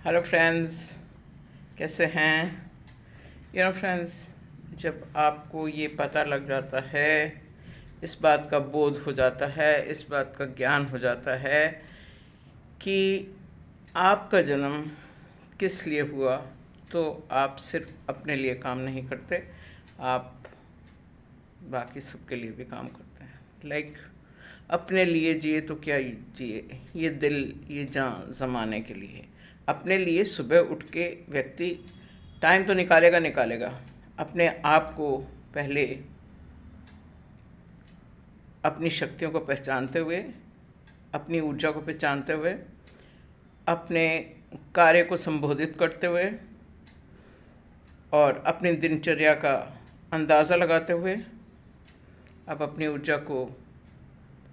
Hello friends, कैसे हैं? Friends, जब आपको ये पता लग जाता है, इस बात का बोध हो जाता है, इस बात का ज्ञान हो जाता है कि आपका जन्म किस लिए हुआ, तो आप सिर्फ अपने लिए काम नहीं करते, आप बाकी सबके लिए भी काम करते हैं। लाइक अपने लिए जिए तो क्या जिए, ये दिल ये जान ज़माने के लिए। अपने लिए सुबह उठ के व्यक्ति टाइम तो निकालेगा अपने आप को पहले अपनी शक्तियों को पहचानते हुए, अपनी ऊर्जा को पहचानते हुए, अपने कार्य को संबोधित करते हुए और अपनी दिनचर्या का अंदाज़ा लगाते हुए आप अपनी ऊर्जा को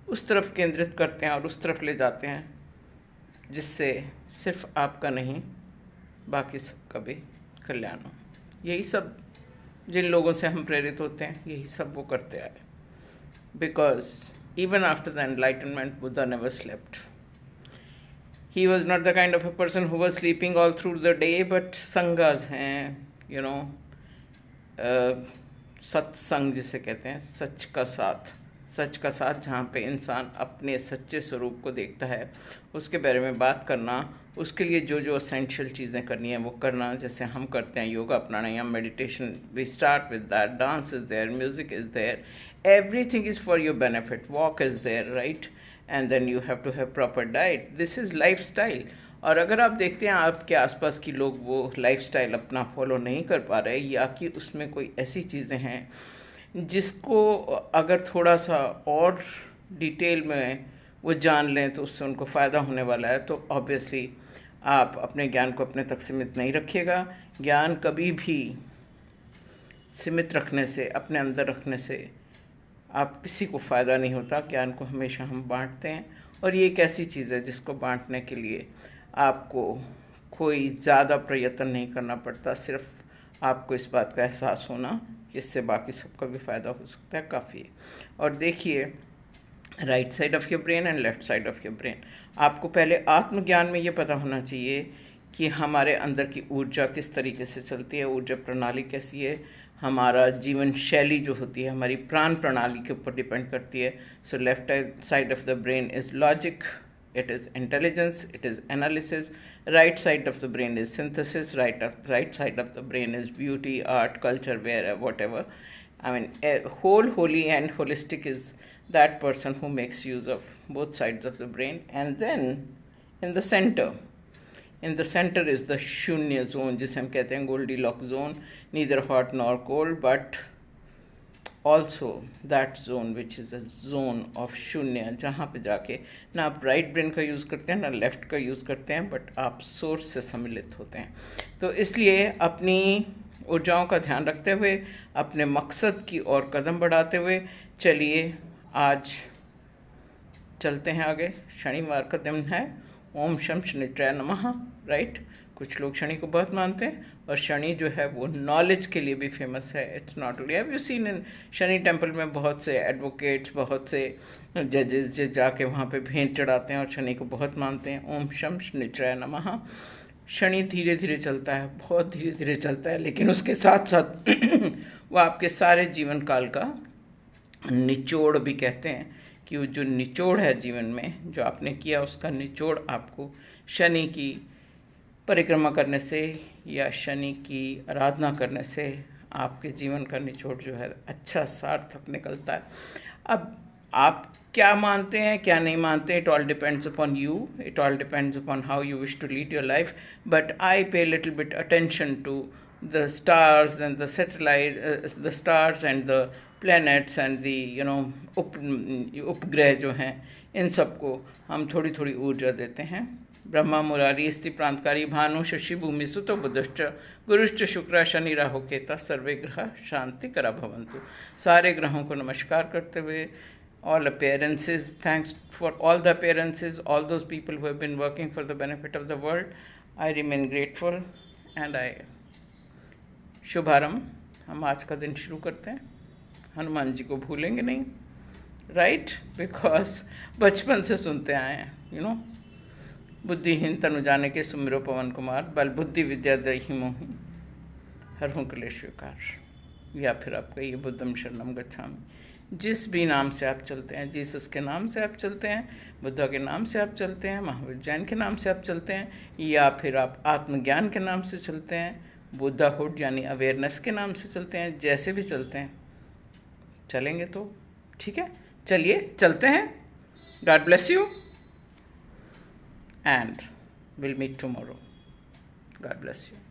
उस तरफ केंद्रित करते हैं और उस तरफ ले जाते हैं जिससे सिर्फ आपका नहीं बाकी सबका भी कल्याण हो। यही सब जिन लोगों से हम प्रेरित होते हैं, यही सब वो करते आए। Because even after the enlightenment Buddha never slept. He was not the kind of a person who was sleeping all through the day, but संगास हैं, सत्संग जिसे कहते हैं, सच का साथ जहाँ पे इंसान अपने सच्चे स्वरूप को देखता है, उसके बारे में बात करना, उसके लिए जो जो असेंशियल चीज़ें करनी है वो करना, जैसे हम करते हैं yoga, pranayama, meditation. We start with that, dance is there, music is there, everything is for your benefit, walk is there, right? And then you have to have proper diet. This is lifestyle. और अगर आप देखते हैं आपके आसपास की लोग वो लाइफस्टाइल अपना फॉलो नहीं कर पा रहे, या कि उसमें कोई ऐसी चीज़ें हैं जिसको अगर थोड़ा सा और डिटेल में वो जान लें तो उससे उनको फ़ायदा होने वाला है, तो ऑब्वियसली आप अपने ज्ञान को अपने तक सीमित नहीं रखिएगा। ज्ञान कभी भी सीमित रखने से, अपने अंदर रखने से आप किसी को फ़ायदा नहीं होता। ज्ञान को हमेशा हम बांटते हैं, और ये एक ऐसी चीज़ है जिसको बांटने के लिए आपको कोई ज़्यादा प्रयत्न नहीं करना पड़ता। सिर्फ आपको इस बात का एहसास होना कि इससे बाकी सबका भी फ़ायदा हो सकता है, काफ़ी है। और देखिए, right side of your brain and left side of your brain. आपको पहले आत्मज्ञान में ये पता होना चाहिए कि हमारे अंदर की ऊर्जा किस तरीके से चलती है, ऊर्जा प्रणाली कैसी है, हमारा जीवन शैली जो होती है हमारी प्राण प्रणाली के ऊपर डिपेंड करती है। So left side of the brain is logic, it is intelligence, it is analysis. Right side of the brain is synthesis, right side of the brain is beauty, art, culture, whatever. I mean, holy and holistic is that person who makes use of both sides of the brain. And then in the center is the shunya zone, जिसे हम कहते हैं Goldilocks zone, neither hot nor cold, but also that zone which is a zone of शून्य, जहाँ पे जाके ना आप राइट ब्रेन का यूज़ करते हैं ना लेफ़्ट का यूज़ करते हैं, बट आप सोर्स से सम्मिलित होते हैं। तो इसलिए अपनी ऊर्जाओं का ध्यान रखते हुए, अपने मकसद की ओर कदम बढ़ाते हुए चलिए, आज चलते हैं आगे। शनिवार का दिन है, ओम शम शनिश्चराय नमः, राइट? कुछ लोग शनि को बहुत मानते हैं, और शनि जो है वो नॉलेज के लिए भी फेमस है। It's not only, have you seen in Shani temple में बहुत से एडवोकेट्स, बहुत से जजेस जो जाके वहाँ पे भेंट चढ़ाते हैं और शनि को बहुत मानते हैं। ओम शम शनिश्चराय नमः। शनि धीरे धीरे चलता है, बहुत धीरे धीरे चलता है, लेकिन उसके साथ साथ वो आपके सारे जीवन काल का निचोड़ भी कहते हैं कि वो जो निचोड़ है जीवन में जो आपने किया, उसका निचोड़ आपको शनि की परिक्रमा करने से या शनि की आराधना करने से आपके जीवन का निचोड़ जो है अच्छा सार्थक निकलता है। अब आप क्या मानते हैं क्या नहीं मानते, it all depends upon you, it all depends upon how you wish to lead your life, but I pay little bit attention to the stars and the satellite, the stars and the planets and the उपग्रह जो हैं, इन सबको हम थोड़ी थोड़ी ऊर्जा देते हैं। ब्रह्मा मुरारी स्ति प्रांतकारी भानु शशि भूमि सुतो बुधश्च गुरुश्च शुक्र शनि राहु केता सर्वे ग्रह शांति करा भवन्तु। सारे ग्रहों को नमस्कार करते हुए, all appearances, thanks for all the appearances, all those people who have been working for the benefit of the world, I remain grateful and I शुभारंभ। हम आज का दिन शुरू करते हैं, हनुमान जी को भूलेंगे नहीं, राइट? बिकॉज बचपन से सुनते आए हैं, बुद्धिहीन तनु जाने सुमिरो पवन कुमार, बल बुद्धि विद्या दहि मोहि, हर हूँ क्लेश विकार। या फिर आप कहिए बुद्धम शरणम गच्छामि। जिस भी नाम से आप चलते हैं, जीसस के नाम से आप चलते हैं, बुद्धा के नाम से आप चलते हैं, महावीर जैन के नाम से आप चलते हैं, या फिर आप आत्मज्ञान के नाम से चलते हैं, बुद्धाहुड यानी अवेयरनेस के नाम से चलते हैं, जैसे भी चलते हैं, चलेंगे तो ठीक है। चलिए चलते हैं। God bless you and will meet tomorrow. God bless you.